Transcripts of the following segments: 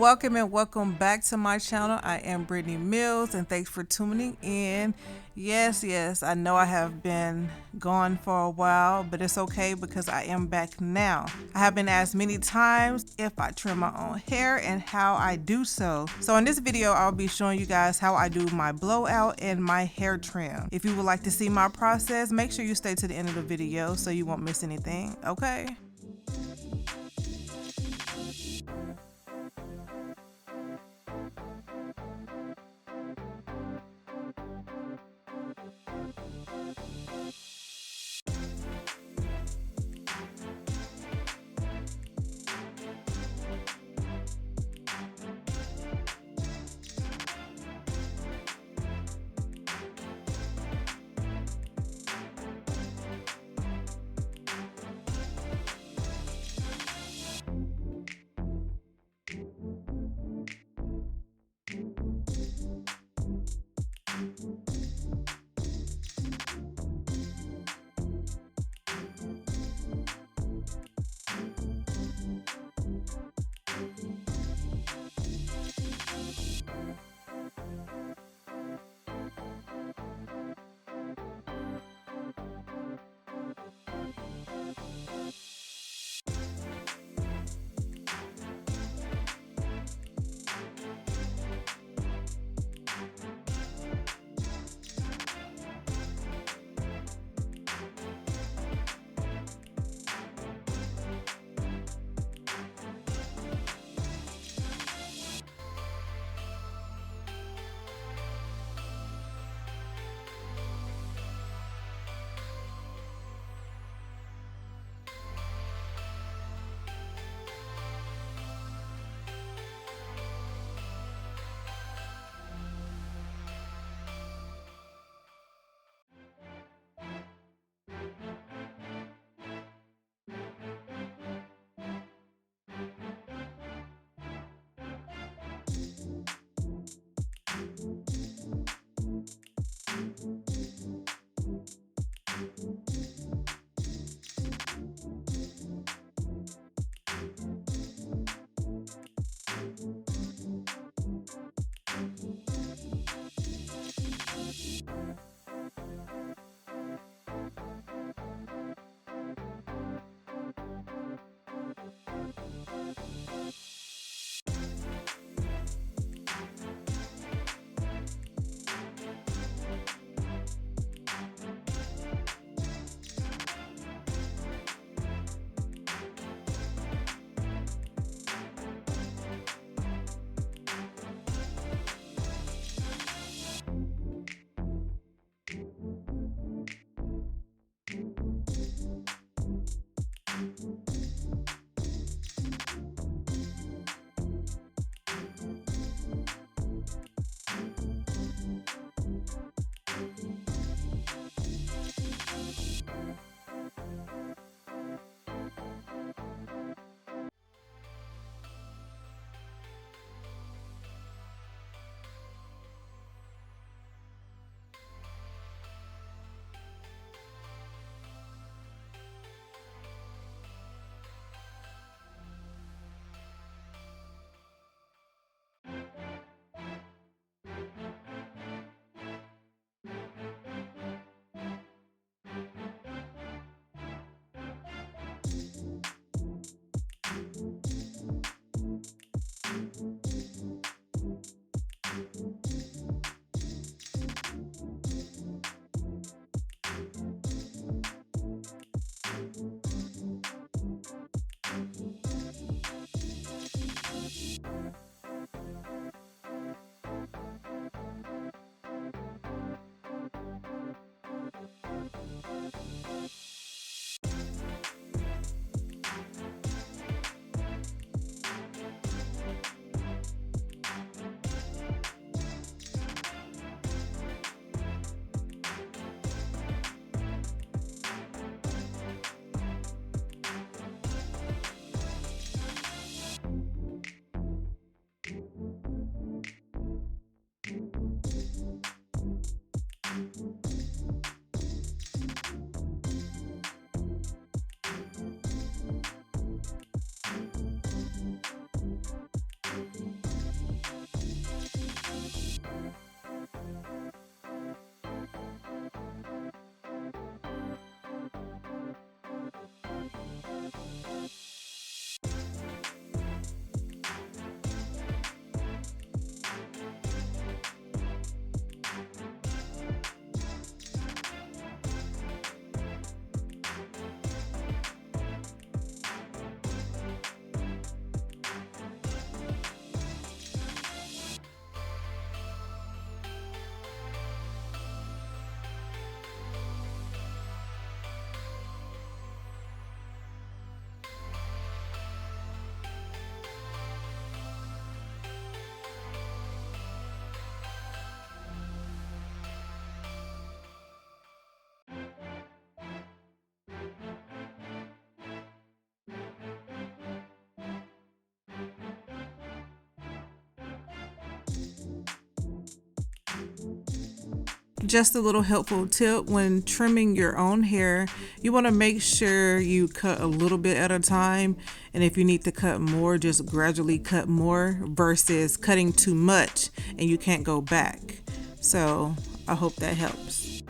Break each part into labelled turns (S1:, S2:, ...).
S1: welcome and welcome back to my channel. I am Brittany Mills and thanks for tuning in. Yes, I know I have been gone for a while, but it's okay because I am back now. I have been asked many times if I trim my own hair and how I do so. So in this video, I'll be showing you guys how I do my blowout and my hair trim. If you would like to see my process, make sure you stay to the end of the video so you won't miss anything, okay? Just a little helpful tip: when trimming your own hair, you want to make sure you cut a little bit at a time. And if you need to cut more, just gradually cut more versus cutting too much and you can't go back. So I hope that helps.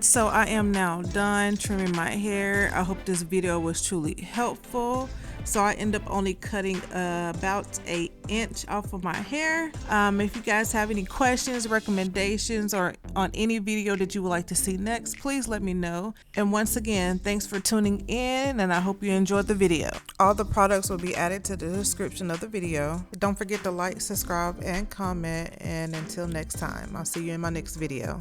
S1: So I am now done trimming my hair. I hope this video was truly helpful. so I end up only cutting about an inch off of my hair. If you guys have any questions, recommendations, or on any video that you would like to see next, please let me know. And once again, thanks for tuning in, and I hope you enjoyed the video. All the products will be added to the description of the video. Don't forget to like, subscribe, and comment, and until next time, I'll see you in my next video.